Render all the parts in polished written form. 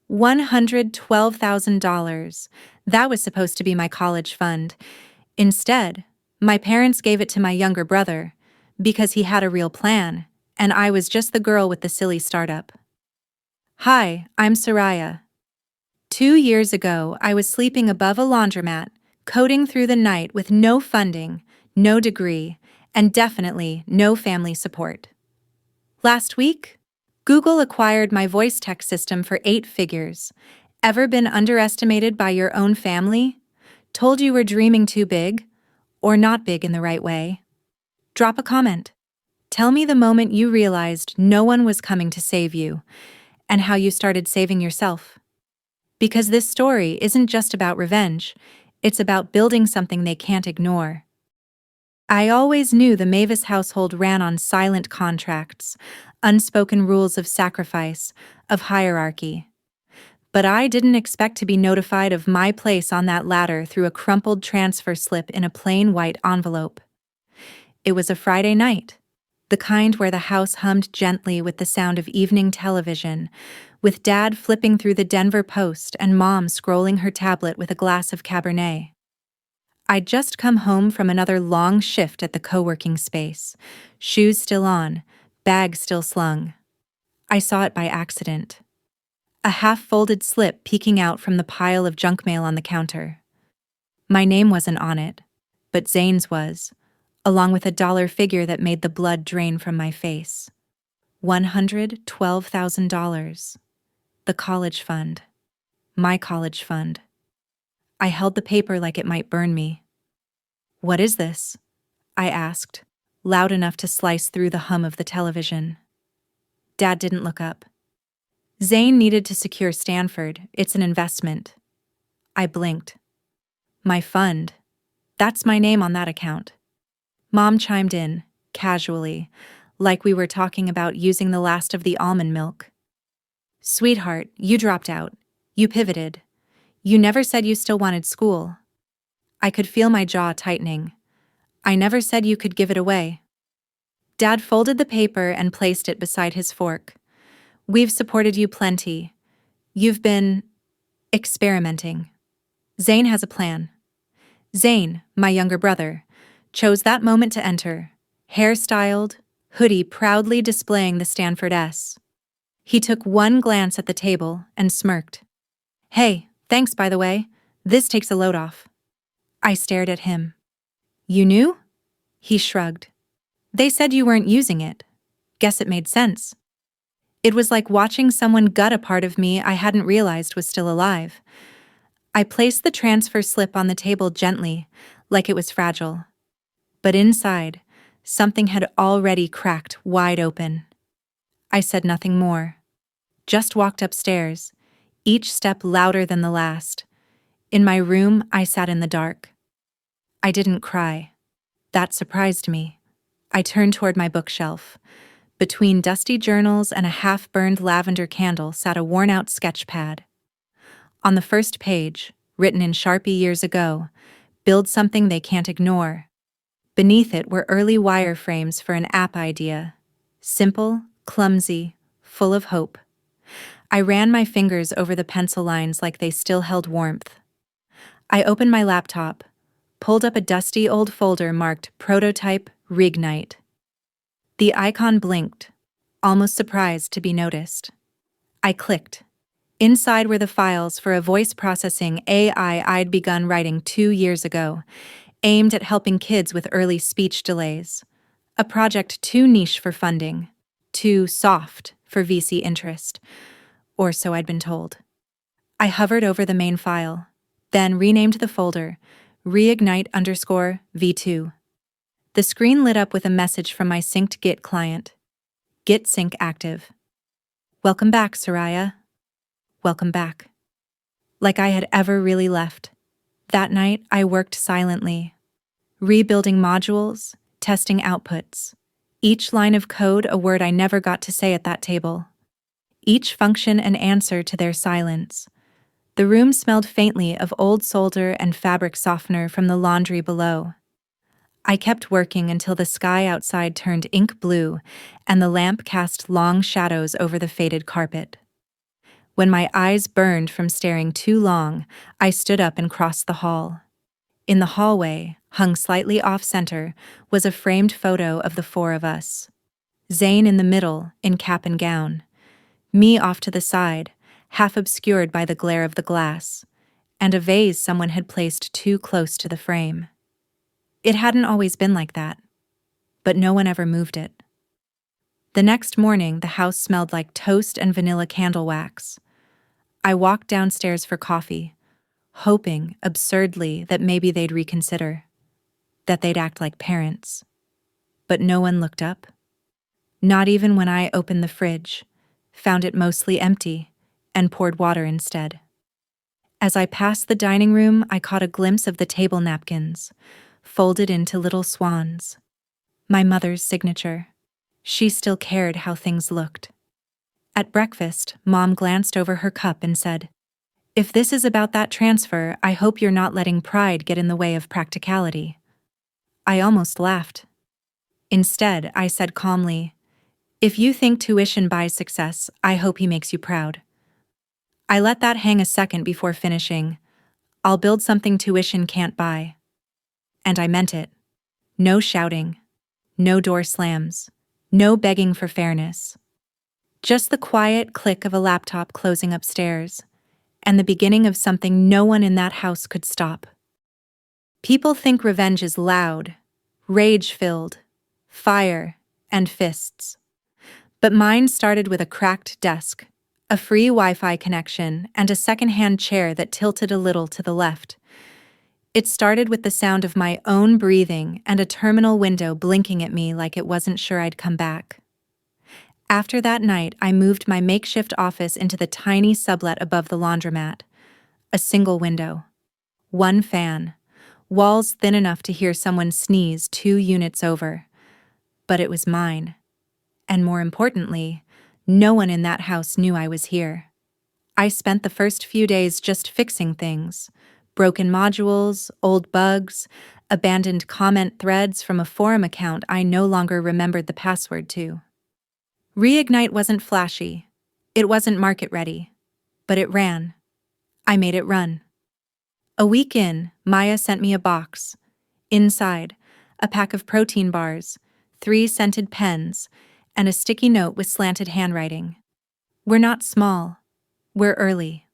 $112,000. That was supposed to be my college fund. Instead, my parents gave it to my younger brother because he had a real plan, and I was just the girl with the silly startup. Hi, I'm Soraya. 2 years ago, I was sleeping above a laundromat, coding through the night with no funding, no degree, and definitely no family support. Last week, Google acquired my voice text system for 8 figures. Ever been underestimated by your own family? Told you were dreaming too big? Or not big in the right way? Drop a comment. Tell me the moment you realized no one was coming to save you, and how you started saving yourself. Because this story isn't just about revenge, it's about building something they can't ignore. I always knew the Mavis household ran on silent contracts, unspoken rules of sacrifice, of hierarchy. But I didn't expect to be notified of my place on that ladder through a crumpled transfer slip in a plain white envelope. It was a Friday night, the kind where the house hummed gently with the sound of evening television, with Dad flipping through the Denver Post and Mom scrolling her tablet with a glass of Cabernet. I'd just come home from another long shift at the co-working space, shoes still on, bag still slung. I saw it by accident. A half-folded slip peeking out from the pile of junk mail on the counter. My name wasn't on it, but Zane's was, along with a dollar figure that made the blood drain from my face. $112,000. The college fund. My college fund. I held the paper like it might burn me. "What is this?" I asked, loud enough to slice through the hum of the television. Dad didn't look up. "Zane needed to secure Stanford. It's an investment." I blinked. "My fund. That's my name on that account." Mom chimed in, casually, like we were talking about using the last of the almond milk. "Sweetheart, you dropped out. You pivoted. You never said you still wanted school." I could feel my jaw tightening. "I never said you could give it away." Dad folded the paper and placed it beside his fork. "We've supported you plenty. You've been experimenting. Zane has a plan." Zane, my younger brother, chose that moment to enter, hair-styled, hoodie proudly displaying the Stanford S. He took one glance at the table and smirked. "Hey, thanks by the way. This takes a load off." I stared at him. "You knew?" He shrugged. "They said you weren't using it. Guess it made sense." It was like watching someone gut a part of me I hadn't realized was still alive. I placed the transfer slip on the table gently, like it was fragile. But inside, something had already cracked wide open. I said nothing more. Just walked upstairs, each step louder than the last. In my room, I sat in the dark. I didn't cry. That surprised me. I turned toward my bookshelf. Between dusty journals and a half-burned lavender candle sat a worn-out sketch pad. On the first page, written in Sharpie years ago, "Build something they can't ignore." Beneath it were early wireframes for an app idea. Simple, clumsy, full of hope. I ran my fingers over the pencil lines like they still held warmth. I opened my laptop, pulled up a dusty old folder marked Prototype Reignite. The icon blinked, almost surprised to be noticed. I clicked. Inside were the files for a voice processing AI I'd begun writing 2 years ago, aimed at helping kids with early speech delays. A project too niche for funding, too soft for VC interest, or so I'd been told. I hovered over the main file, then renamed the folder Reignite_V2. The screen lit up with a message from my synced Git client. Git sync active. "Welcome back, Soraya." Welcome back. Like I had ever really left. That night, I worked silently, rebuilding modules, testing outputs. Each line of code a word I never got to say at that table. Each function an answer to their silence. The room smelled faintly of old solder and fabric softener from the laundry below. I kept working until the sky outside turned ink blue and the lamp cast long shadows over the faded carpet. When my eyes burned from staring too long, I stood up and crossed the hall. In the hallway, hung slightly off-center, was a framed photo of the four of us. Zane in the middle, in cap and gown. Me off to the side, half obscured by the glare of the glass, and a vase someone had placed too close to the frame. It hadn't always been like that, but no one ever moved it. The next morning, the house smelled like toast and vanilla candle wax. I walked downstairs for coffee, hoping, absurdly, that maybe they'd reconsider, that they'd act like parents. But no one looked up. Not even when I opened the fridge, found it mostly empty, and poured water instead. As I passed the dining room, I caught a glimpse of the table napkins, folded into little swans. My mother's signature. She still cared how things looked. At breakfast, Mom glanced over her cup and said, "If this is about that transfer, I hope you're not letting pride get in the way of practicality." I almost laughed. Instead, I said calmly, "If you think tuition buys success, I hope he makes you proud." I let that hang a second before finishing, "I'll build something tuition can't buy." And I meant it. No shouting. No door slams. No begging for fairness. Just the quiet click of a laptop closing upstairs, and the beginning of something no one in that house could stop. People think revenge is loud, rage-filled, fire, and fists. But mine started with a cracked desk, a free Wi-Fi connection, and a secondhand chair that tilted a little to the left. It started with the sound of my own breathing and a terminal window blinking at me like it wasn't sure I'd come back. After that night, I moved my makeshift office into the tiny sublet above the laundromat. A single window. One fan. Walls thin enough to hear someone sneeze 2 units over. But it was mine. And more importantly, no one in that house knew I was here. I spent the first few days just fixing things. Broken modules, old bugs, abandoned comment threads from a forum account I no longer remembered the password to. Reignite wasn't flashy. It wasn't market ready. But it ran. I made it run. A week in, Maya sent me a box. Inside, a pack of protein bars, 3 scented pens, and a sticky note with slanted handwriting. "We're not small. We're early."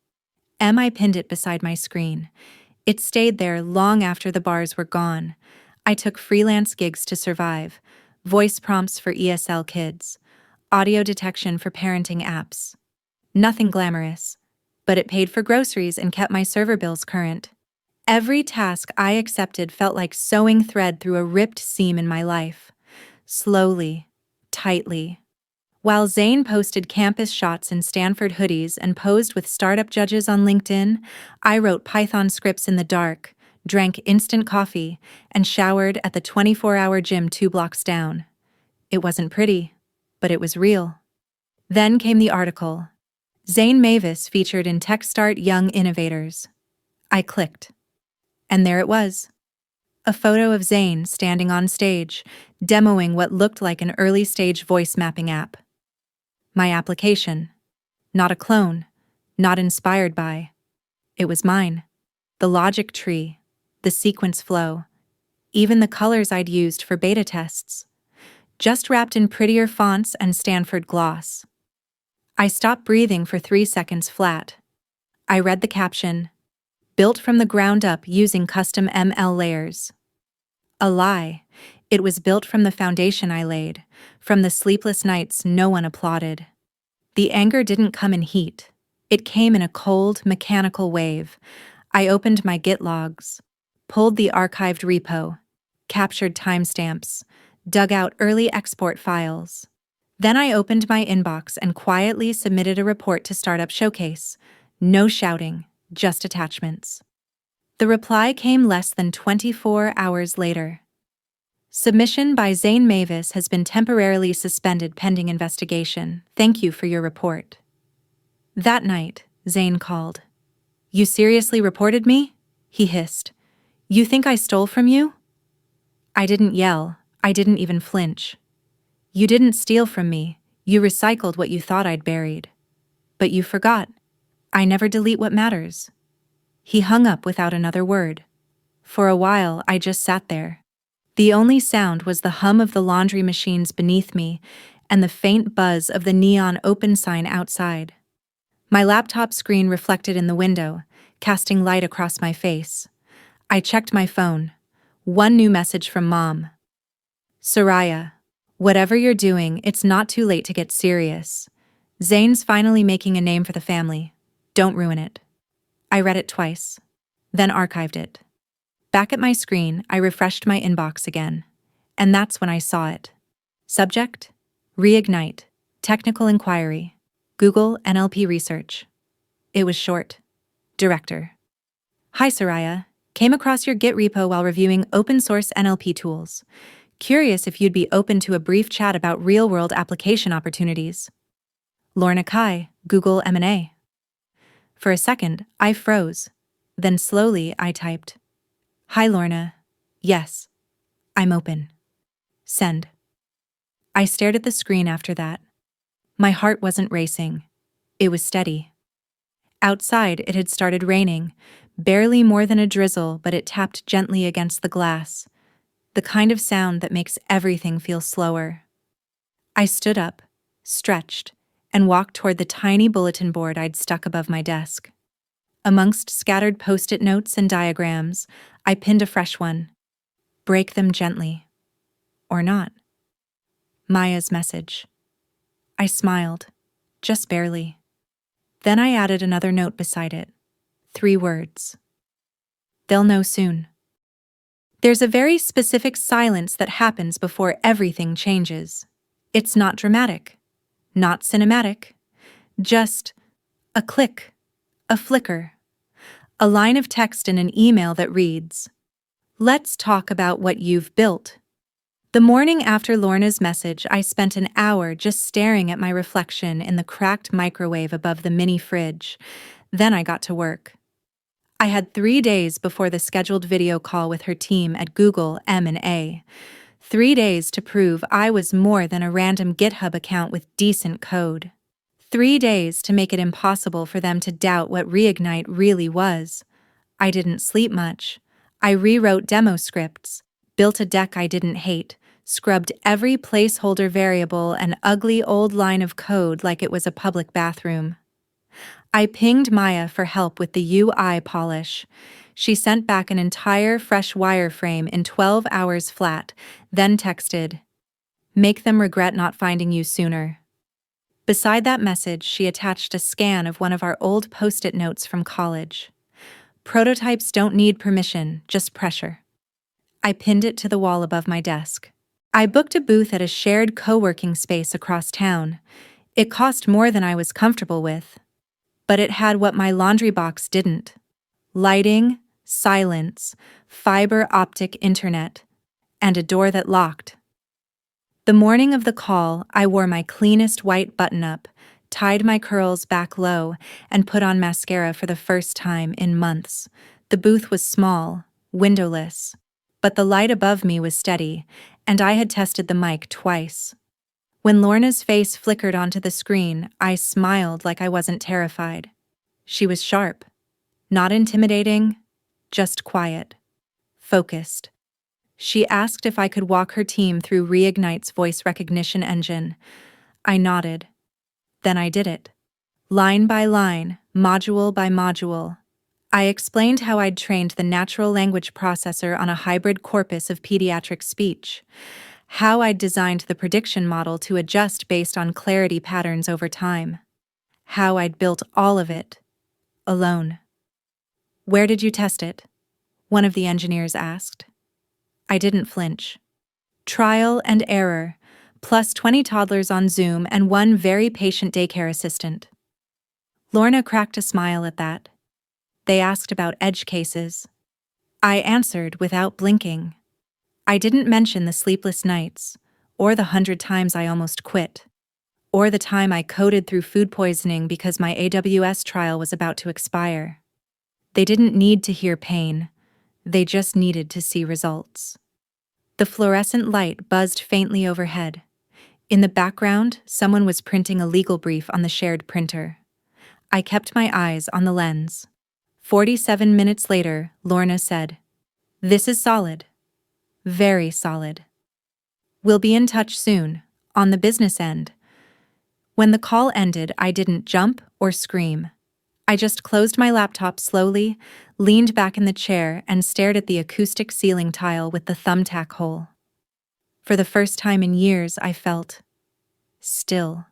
I pinned it beside my screen. It stayed there long after the bars were gone. I took freelance gigs to survive, voice prompts for ESL kids, audio detection for parenting apps. Nothing glamorous, but it paid for groceries and kept my server bills current. Every task I accepted felt like sewing thread through a ripped seam in my life. Slowly, tightly. While Zane posted campus shots in Stanford hoodies and posed with startup judges on LinkedIn, I wrote Python scripts in the dark, drank instant coffee, and showered at the 24-hour gym 2 blocks down. It wasn't pretty, but it was real. Then came the article. Zane Mavis featured in TechStart Young Innovators. I clicked. And there it was. A photo of Zane standing on stage, demoing what looked like an early-stage voice mapping app. My application. Not a clone. Not inspired by. It was mine. The logic tree. The sequence flow. Even the colors I'd used for beta tests. Just wrapped in prettier fonts and Stanford gloss. I stopped breathing for 3 seconds flat. I read the caption. Built from the ground up using custom ML layers. A lie. It was built from the foundation I laid, from the sleepless nights no one applauded. The anger didn't come in heat. It came in a cold, mechanical wave. I opened my Git logs, pulled the archived repo, captured timestamps, dug out early export files. Then I opened my inbox and quietly submitted a report to Startup Showcase. No shouting. Just attachments. The reply came less than 24 hours later. Submission by Zane Mavis has been temporarily suspended pending investigation. Thank you for your report. That night, Zane called. "You seriously reported me?" he hissed. "You think I stole from you?" I didn't yell. I didn't even flinch. "You didn't steal from me. You recycled what you thought I'd buried. But you forgot. I never delete what matters. He hung up without another word. For a while, I just sat there. The only sound was the hum of the laundry machines beneath me and the faint buzz of the neon open sign outside. My laptop screen reflected in the window, casting light across my face. I checked my phone. One new message from Mom. Soraya, whatever you're doing, it's not too late to get serious. Zane's finally making a name for the family. Don't ruin it. I read it twice, then archived it. Back at my screen, I refreshed my inbox again. And that's when I saw it. Subject: Reignite, Technical Inquiry, Google NLP Research. It was short. Director. Hi Soraya, came across your Git repo while reviewing open source NLP tools. Curious if you'd be open to a brief chat about real-world application opportunities. Lorna Kai, Google M&A. For a second, I froze. Then slowly I typed, Hi Lorna. Yes. I'm open. Send. I stared at the screen after that. My heart wasn't racing. It was steady. Outside, it had started raining, barely more than a drizzle, but it tapped gently against the glass, the kind of sound that makes everything feel slower. I stood up, stretched, and walked toward the tiny bulletin board I'd stuck above my desk. Amongst scattered post-it notes and diagrams, I pinned a fresh one. Break them gently. Or not. Maya's message. I smiled, just barely. Then I added another note beside it. 3 words. They'll know soon. There's a very specific silence that happens before everything changes. It's not dramatic, not cinematic, just a click, a flicker, a line of text in an email that reads, Let's talk about what you've built. The morning after Lorna's message, I spent an hour just staring at my reflection in the cracked microwave above the mini fridge. Then I got to work. I had 3 days before the scheduled video call with her team at Google M&A. 3 days to prove I was more than a random GitHub account with decent code. 3 days to make it impossible for them to doubt what Reignite really was. I didn't sleep much. I rewrote demo scripts, built a deck I didn't hate, scrubbed every placeholder variable and ugly old line of code like it was a public bathroom. I pinged Maya for help with the UI polish. She sent back an entire fresh wireframe in 12 hours flat, then texted, Make them regret not finding you sooner. Beside that message, she attached a scan of one of our old post-it notes from college. Prototypes don't need permission, just pressure. I pinned it to the wall above my desk. I booked a booth at a shared co-working space across town. It cost more than I was comfortable with, but it had what my laundry box didn't. Lighting, silence, fiber optic internet, and a door that locked. The morning of the call, I wore my cleanest white button-up, tied my curls back low, and put on mascara for the first time in months. The booth was small, windowless, but the light above me was steady, and I had tested the mic twice. When Lorna's face flickered onto the screen, I smiled like I wasn't terrified. She was sharp. Not intimidating, just quiet. Focused. She asked if I could walk her team through Reignite's voice recognition engine. I nodded. Then I did it. Line by line, module by module. I explained how I'd trained the natural language processor on a hybrid corpus of pediatric speech, how I'd designed the prediction model to adjust based on clarity patterns over time, how I'd built all of it, alone. Where did you test it? One of the engineers asked. I didn't flinch. Trial and error, plus 20 toddlers on Zoom and 1 very patient daycare assistant. Lorna cracked a smile at that. They asked about edge cases. I answered without blinking. I didn't mention the sleepless nights, or the 100 times I almost quit, or the time I coded through food poisoning because my AWS trial was about to expire. They didn't need to hear pain. They just needed to see results. The fluorescent light buzzed faintly overhead. In the background, someone was printing a legal brief on the shared printer. I kept my eyes on the lens. 47 minutes later, Lorna said, "This is solid. Very solid. We'll be in touch soon, on the business end." When the call ended, I didn't jump or scream. I just closed my laptop slowly, leaned back in the chair, and stared at the acoustic ceiling tile with the thumbtack hole. For the first time in years, I felt still.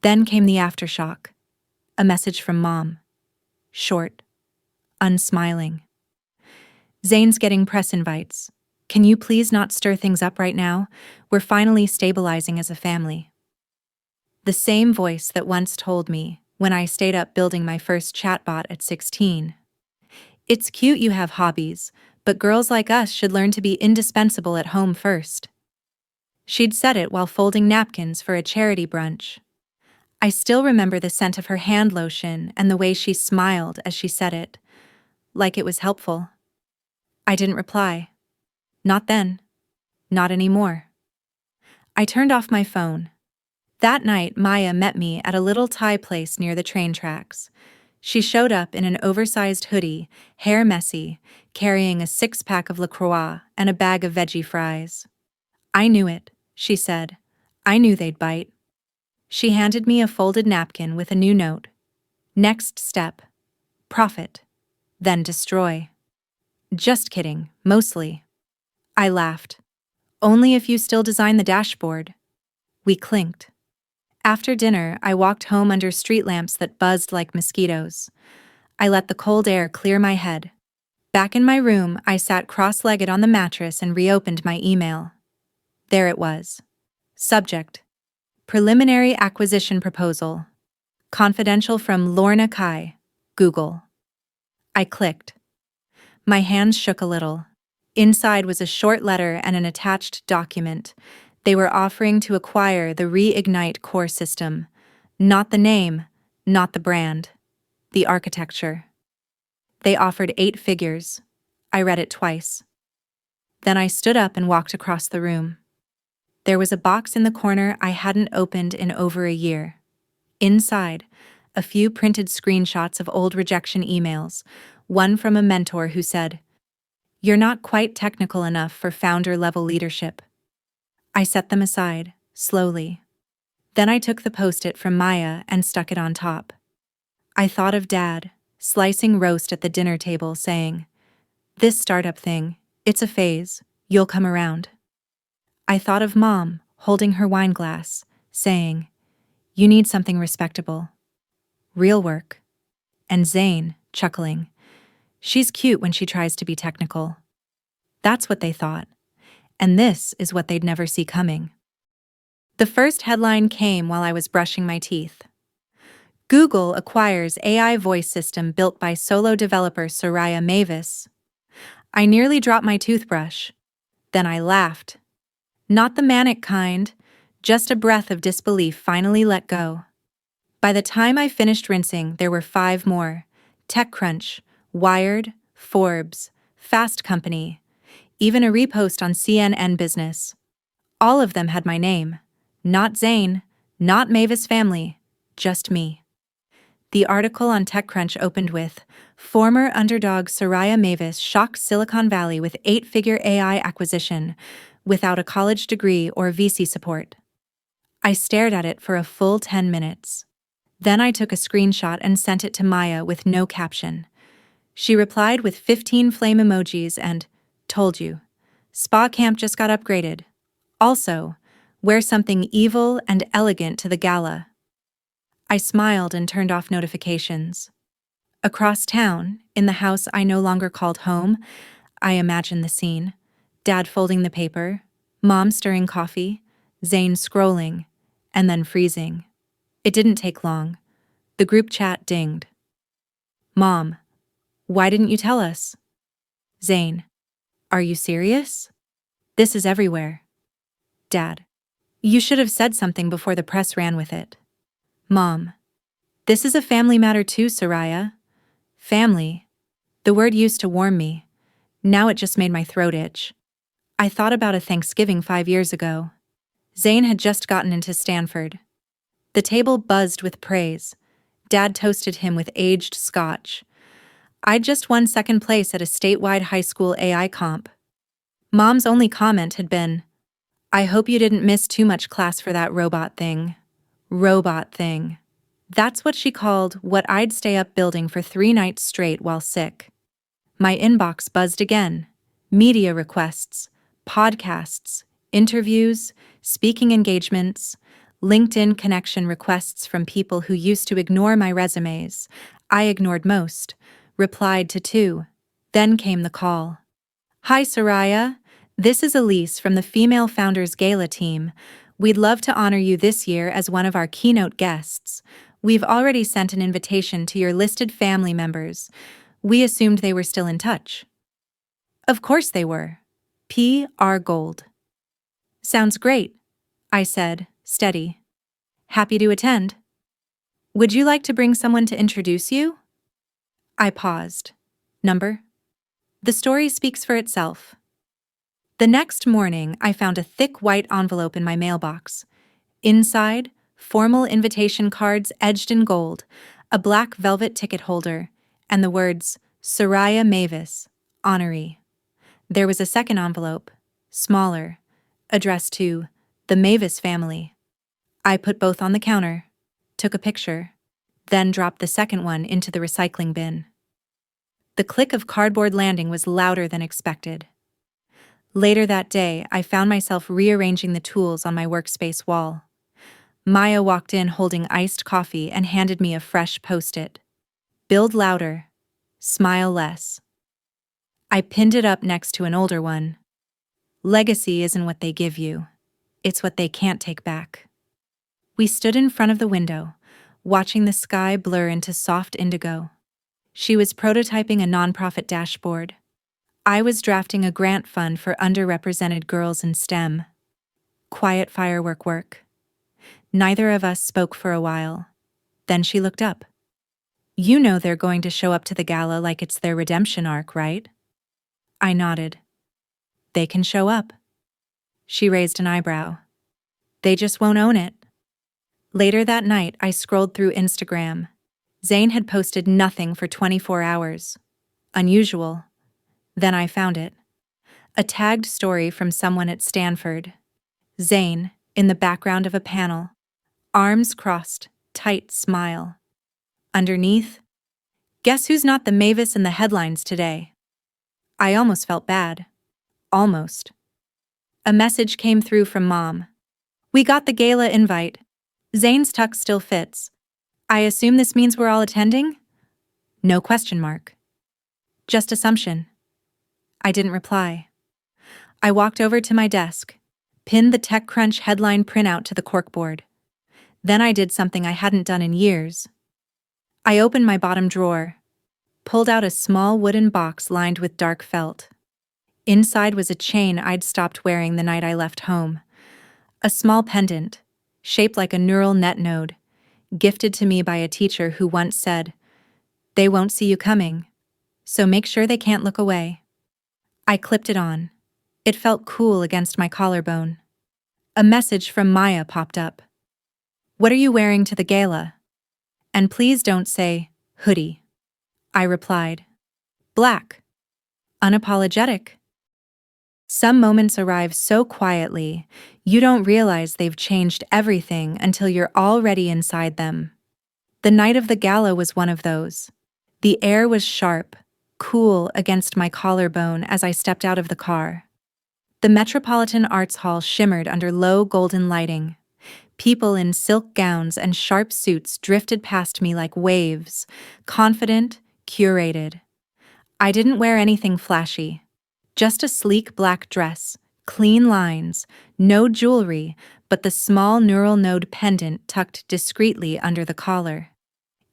Then came the aftershock. A message from Mom. Short, unsmiling. "Zane's getting press invites. Can you please not stir things up right now? We're finally stabilizing as a family." The same voice that once told me, when I stayed up building my first chatbot at 16, "It's cute you have hobbies, but girls like us should learn to be indispensable at home first." She'd said it while folding napkins for a charity brunch. I still remember the scent of her hand lotion and the way she smiled as she said it, like it was helpful. I didn't reply. Not then. Not anymore. I turned off my phone. That night, Maya met me at a little Thai place near the train tracks. She showed up in an oversized hoodie, hair messy, carrying a 6-pack of LaCroix and a bag of veggie fries. "I knew it," she said. "I knew they'd bite." She handed me a folded napkin with a new note. "Next step. Profit. Then destroy." "Just kidding, mostly." I laughed. "Only if you still design the dashboard." We clinked. After dinner, I walked home under street lamps that buzzed like mosquitoes. I let the cold air clear my head. Back in my room, I sat cross-legged on the mattress and reopened my email. There it was. Subject: Preliminary Acquisition Proposal. Confidential from Lorna Kai, Google. I clicked. My hands shook a little. Inside was a short letter and an attached document. They were offering to acquire the Reignite core system. Not the name, not the brand. The architecture. They offered 8 figures. I read it twice. Then I stood up and walked across the room. There was a box in the corner I hadn't opened in over a year. Inside, a few printed screenshots of old rejection emails, one from a mentor who said, "You're not quite technical enough for founder-level leadership." I set them aside, slowly. Then I took the Post-it from Maya and stuck it on top. I thought of Dad, slicing roast at the dinner table, saying, "This startup thing, it's a phase, you'll come around." I thought of Mom, holding her wine glass, saying, "You need something respectable. Real work." And Zane, chuckling, "She's cute when she tries to be technical." That's what they thought. And this is what they'd never see coming. The first headline came while I was brushing my teeth. Google acquires AI voice system built by solo developer Soraya Mavis. I nearly dropped my toothbrush. Then I laughed. Not the manic kind, just a breath of disbelief finally let go. By the time I finished rinsing, there were 5 more. TechCrunch, Wired, Forbes, Fast Company, even a repost on CNN Business. All of them had my name. Not Zane, not Mavis family, just me. The article on TechCrunch opened with, "Former underdog Soraya Mavis shocks Silicon Valley with 8-figure AI acquisition, without a college degree or VC support." I stared at it for a full 10 minutes. Then I took a screenshot and sent it to Maya with no caption. She replied with 15 flame emojis and, "Told you. Spa camp just got upgraded. Also, wear something evil and elegant to the gala." I smiled and turned off notifications. Across town, in the house I no longer called home, I imagined the scene. Dad folding the paper, Mom stirring coffee, Zane scrolling, and then freezing. It didn't take long. The group chat dinged. "Mom, why didn't you tell us?" Zane, "Are you serious? This is everywhere." Dad, "You should have said something before the press ran with it." Mom, "This is a family matter too, Soraya." Family. The word used to warm me. Now it just made my throat itch. I thought about a Thanksgiving 5 years ago. Zane had just gotten into Stanford. The table buzzed with praise. Dad toasted him with aged scotch. I'd just won second place at a statewide high school AI comp. Mom's only comment had been, I hope you didn't miss too much class for that robot thing. Robot thing. That's what she called what I'd stay up building for 3 nights straight while sick. My inbox buzzed again. Media requests, podcasts, interviews, speaking engagements, LinkedIn connection requests from people who used to ignore my resumes. I ignored most, replied to 2. Then came the call. Hi, Soraya. This is Elise from the Female Founders Gala team. We'd love to honor you this year as one of our keynote guests. We've already sent an invitation to your listed family members. We assumed they were still in touch. Of course they were. PR Gold. Sounds great, I said, steady. Happy to attend. Would you like to bring someone to introduce you? I paused. Number? The story speaks for itself. The next morning, I found a thick white envelope in my mailbox. Inside, formal invitation cards edged in gold, a black velvet ticket holder, and the words, Soraya Mavis, honoree. There was a second envelope, smaller, addressed to the Mavis family. I put both on the counter, took a picture, then dropped the second one into the recycling bin. The click of cardboard landing was louder than expected. Later that day, I found myself rearranging the tools on my workspace wall. Maya walked in holding iced coffee and handed me a fresh Post-it. Build louder, smile less. I pinned it up next to an older one. Legacy isn't what they give you. It's what they can't take back. We stood in front of the window, watching the sky blur into soft indigo. She was prototyping a nonprofit dashboard. I was drafting a grant fund for underrepresented girls in STEM. Quiet firework work. Neither of us spoke for a while. Then she looked up. You know they're going to show up to the gala like it's their redemption arc, right? I nodded. They can show up. She raised an eyebrow. They just won't own it. Later that night, I scrolled through Instagram. Zane had posted nothing for 24 hours. Unusual. Then I found it. A tagged story from someone at Stanford. Zane, in the background of a panel. Arms crossed, tight smile. Underneath, guess who's not the Mavis in the headlines today? I almost felt bad. Almost. A message came through from Mom. We got the gala invite. Zane's tux still fits. I assume this means we're all attending? No question mark. Just assumption. I didn't reply. I walked over to my desk, pinned the TechCrunch headline printout to the corkboard. Then I did something I hadn't done in years. I opened my bottom drawer, pulled out a small wooden box lined with dark felt. Inside was a chain I'd stopped wearing the night I left home. A small pendant, shaped like a neural net node, gifted to me by a teacher who once said, "They won't see you coming, so make sure they can't look away." I clipped it on. It felt cool against my collarbone. A message from Maya popped up. What are you wearing to the gala? And please don't say, hoodie. I replied. Black. Unapologetic. Some moments arrive so quietly, you don't realize they've changed everything until you're already inside them. The night of the gala was one of those. The air was sharp, cool against my collarbone as I stepped out of the car. The Metropolitan Arts Hall shimmered under low golden lighting. People in silk gowns and sharp suits drifted past me like waves, confident, curated. I didn't wear anything flashy. Just a sleek black dress, clean lines, no jewelry, but the small neural node pendant tucked discreetly under the collar.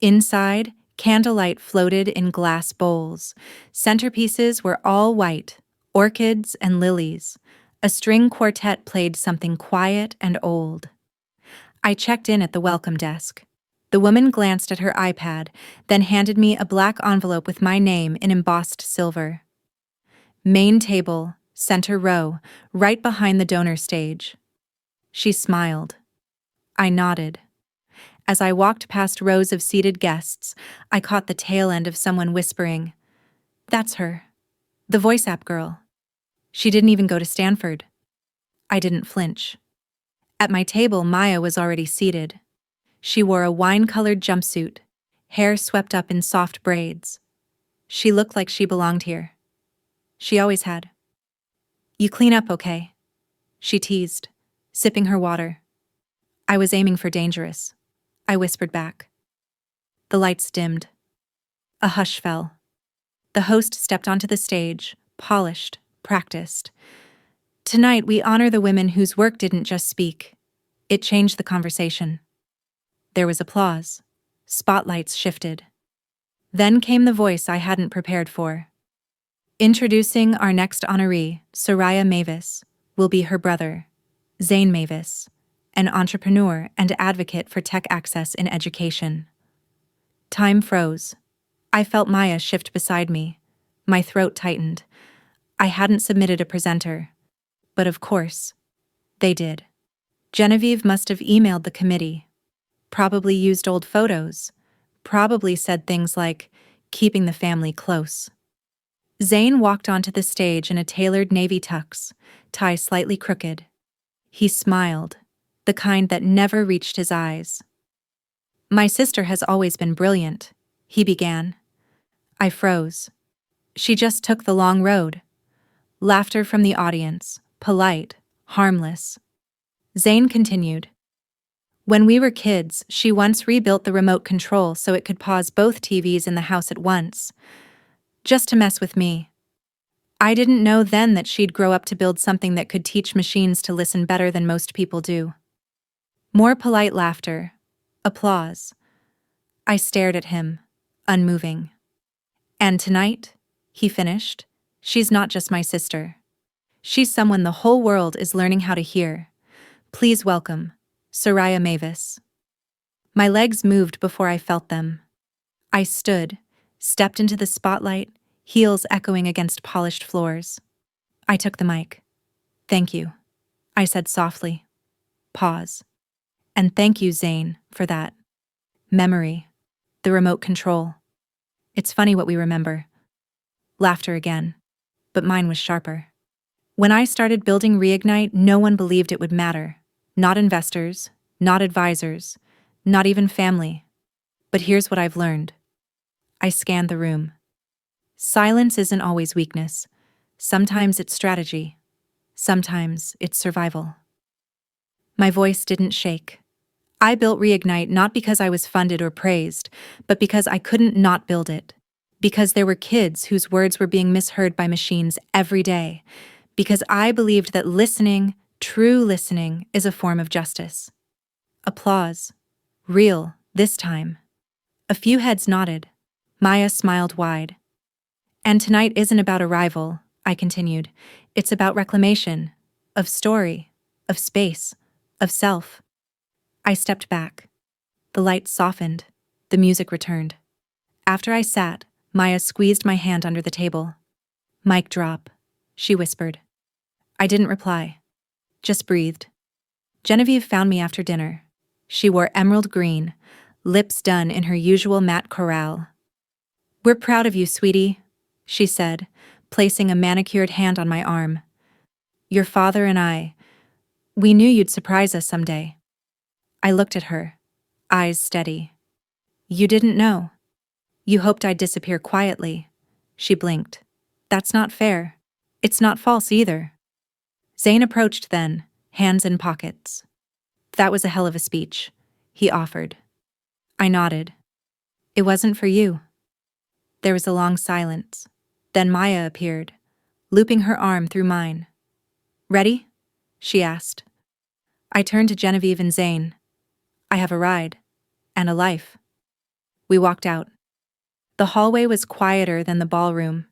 Inside, candlelight floated in glass bowls. Centerpieces were all white, orchids and lilies. A string quartet played something quiet and old. I checked in at the welcome desk. The woman glanced at her iPad, then handed me a black envelope with my name in embossed silver. Main table, center row, right behind the donor stage. She smiled. I nodded. As I walked past rows of seated guests, I caught the tail end of someone whispering, "That's her. The voice app girl. She didn't even go to Stanford." I didn't flinch. At my table, Maya was already seated. She wore a wine-colored jumpsuit, hair swept up in soft braids. She looked like she belonged here. She always had. "You clean up, okay?" she teased, sipping her water. I was aiming for dangerous. I whispered back. The lights dimmed. A hush fell. The host stepped onto the stage, polished, practiced. "Tonight we honor the women whose work didn't just speak. It changed the conversation." There was applause. Spotlights shifted. Then came the voice I hadn't prepared for. "Introducing our next honoree, Soraya Mavis, will be her brother, Zane Mavis, an entrepreneur and advocate for tech access in education." Time froze. I felt Maya shift beside me. My throat tightened. I hadn't submitted a presenter. But of course, they did. Genevieve must have emailed the committee. Probably used old photos. Probably said things like, "keeping the family close." Zane walked onto the stage in a tailored navy tux, tie slightly crooked. He smiled, the kind that never reached his eyes. "My sister has always been brilliant," he began. I froze. She just took the long road. Laughter from the audience, polite, harmless. Zane continued. "When we were kids, she once rebuilt the remote control so it could pause both TVs in the house at once. Just to mess with me. I didn't know then that she'd grow up to build something that could teach machines to listen better than most people do." More polite laughter. Applause. I stared at him, unmoving. "And tonight," he finished, "she's not just my sister. She's someone the whole world is learning how to hear. Please welcome, Soraya Mavis." My legs moved before I felt them. I stood, stepped into the spotlight, heels echoing against polished floors. I took the mic. "Thank you," I said softly. Pause. "And thank you, Zane, for that memory, the remote control. It's funny what we remember." Laughter again, but mine was sharper. "When I started building Reignite, no one believed it would matter. Not investors, not advisors, not even family. But here's what I've learned." I scanned the room. Silence isn't always weakness. Sometimes it's strategy. Sometimes it's survival. My voice didn't shake. I built Reignite not because I was funded or praised, but because I couldn't not build it. Because there were kids whose words were being misheard by machines every day. Because I believed that listening, true listening, is a form of justice. Applause. Real, this time. A few heads nodded. Maya smiled wide. "And tonight isn't about arrival," I continued. "It's about reclamation, of story, of space, of self." I stepped back. The lights softened. The music returned. After I sat, Maya squeezed my hand under the table. "Mic drop," she whispered. I didn't reply. Just breathed. Genevieve found me after dinner. She wore emerald green, lips done in her usual matte coral. "We're proud of you, sweetie," she said, placing a manicured hand on my arm. "Your father and we knew you'd surprise us someday." I looked at her, eyes steady. "You didn't know. You hoped I'd disappear quietly." She blinked. "That's not fair. It's not false either." Zane approached then, hands in pockets. "That was a hell of a speech," he offered. I nodded. "It wasn't for you." There was a long silence. Then Maya appeared, looping her arm through mine. "Ready?" she asked. I turned to Genevieve and Zane. "I have a ride. And a life." We walked out. The hallway was quieter than the ballroom.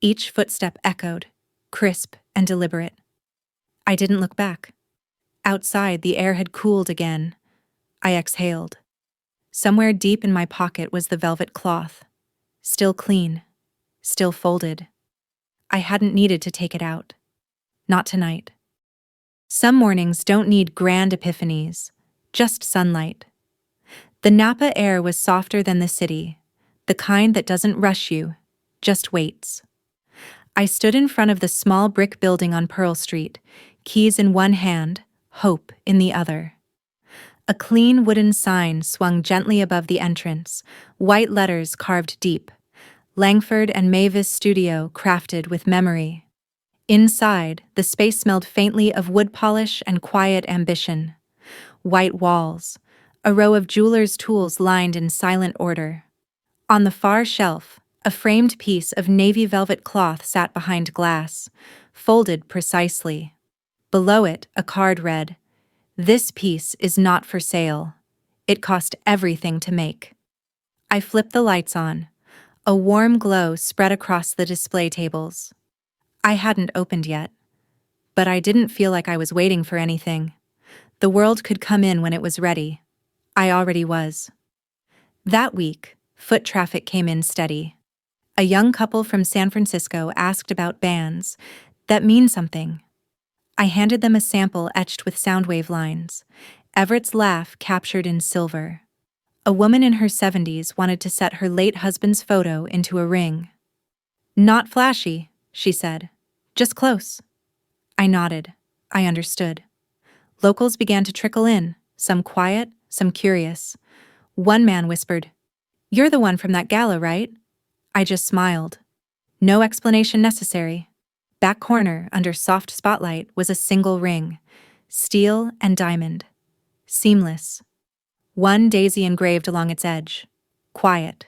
Each footstep echoed, crisp and deliberate. I didn't look back. Outside, the air had cooled again. I exhaled. Somewhere deep in my pocket was the velvet cloth. Still clean. Still folded. I hadn't needed to take it out. Not tonight. Some mornings don't need grand epiphanies, just sunlight. The Napa air was softer than the city, the kind that doesn't rush you, just waits. I stood in front of the small brick building on Pearl Street, keys in one hand, hope in the other. A clean wooden sign swung gently above the entrance, white letters carved deep. Langford and Mavis Studio, crafted with memory. Inside, the space smelled faintly of wood polish and quiet ambition. White walls, a row of jeweler's tools lined in silent order. On the far shelf, a framed piece of navy velvet cloth sat behind glass, folded precisely. Below it, a card read, "This piece is not for sale. It cost everything to make." I flipped the lights on. A warm glow spread across the display tables. I hadn't opened yet, but I didn't feel like I was waiting for anything. The world could come in when it was ready. I already was. That week, foot traffic came in steady. A young couple from San Francisco asked about bands that mean something. I handed them a sample etched with soundwave lines, Everett's laugh captured in silver. A woman in her 70s wanted to set her late husband's photo into a ring. "Not flashy," she said. "Just close." I nodded. I understood. Locals began to trickle in, some quiet, some curious. One man whispered, "You're the one from that gala, right?" I just smiled. No explanation necessary. Back corner, under soft spotlight, was a single ring, steel and diamond. Seamless. One daisy engraved along its edge. Quiet.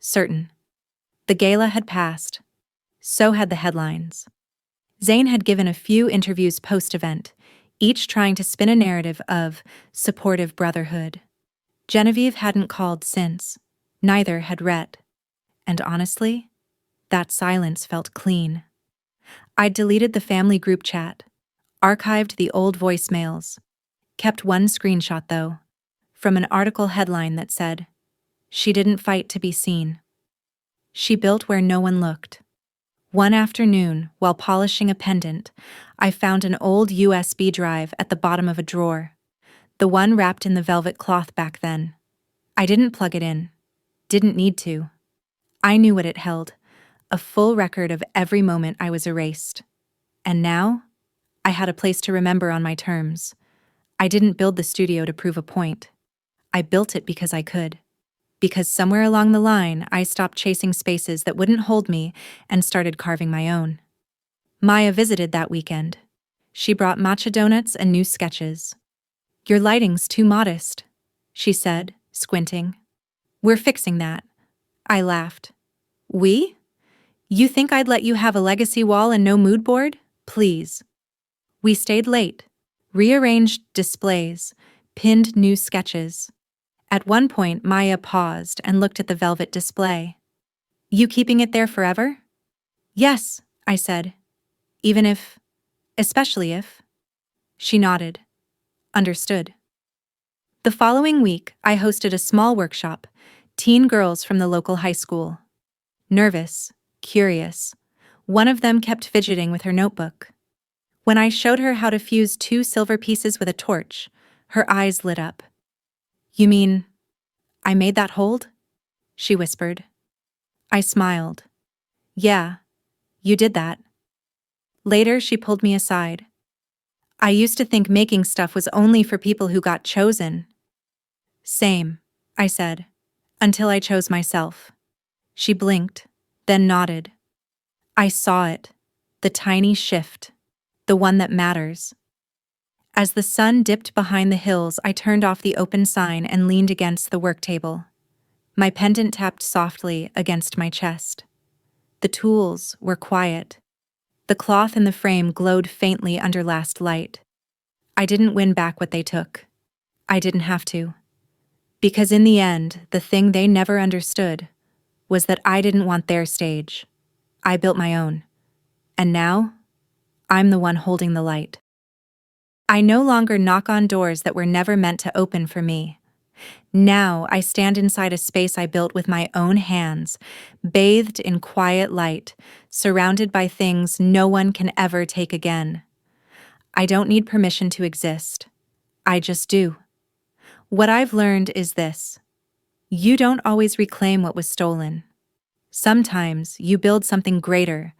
Certain. The gala had passed. So had the headlines. Zayn had given a few interviews post-event, each trying to spin a narrative of supportive brotherhood. Genevieve hadn't called since. Neither had Rhett. And honestly, that silence felt clean. I'd deleted the family group chat, archived the old voicemails, kept one screenshot though, from an article headline that said, "She didn't fight to be seen. She built where no one looked." One afternoon, while polishing a pendant, I found an old USB drive at the bottom of a drawer, the one wrapped in the velvet cloth back then. I didn't plug it in. Didn't need to. I knew what it held, a full record of every moment I was erased. And now, I had a place to remember on my terms. I didn't build the studio to prove a point. I built it because I could. Because somewhere along the line, I stopped chasing spaces that wouldn't hold me and started carving my own. Maya visited that weekend. She brought matcha donuts and new sketches. "Your lighting's too modest," she said, squinting. "We're fixing that." I laughed. "We? You think I'd let you have a legacy wall and no mood board? Please." We stayed late, rearranged displays, pinned new sketches. At one point, Maya paused and looked at the velvet display. "You keeping it there forever?" "Yes," I said. Especially if. She nodded. Understood. The following week, I hosted a small workshop, teen girls from the local high school. Nervous, curious. One of them kept fidgeting with her notebook. When I showed her how to fuse 2 silver pieces with a torch, her eyes lit up. "You mean, I made that hold?" she whispered. I smiled. "Yeah, you did that." Later, she pulled me aside. "I used to think making stuff was only for people who got chosen." "Same," I said, "until I chose myself." She blinked, then nodded. I saw it, the tiny shift, the one that matters. As the sun dipped behind the hills, I turned off the open sign and leaned against the work table. My pendant tapped softly against my chest. The tools were quiet. The cloth in the frame glowed faintly under last light. I didn't win back what they took. I didn't have to. Because in the end, the thing they never understood was that I didn't want their stage. I built my own. And now, I'm the one holding the light. I no longer knock on doors that were never meant to open for me. Now I stand inside a space I built with my own hands, bathed in quiet light, surrounded by things no one can ever take again. I don't need permission to exist. I just do. What I've learned is this: You don't always reclaim what was stolen. Sometimes you build something greater,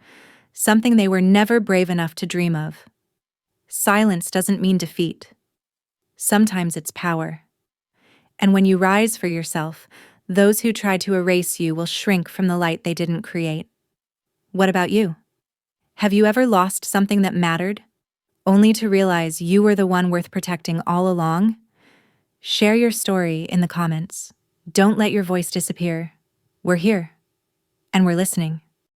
something they were never brave enough to dream of. Silence doesn't mean defeat. Sometimes it's power. And when you rise for yourself, those who tried to erase you will shrink from the light they didn't create. What about you? Have you ever lost something that mattered, only to realize you were the one worth protecting all along? Share your story in the comments. Don't let your voice disappear. We're here, and we're listening.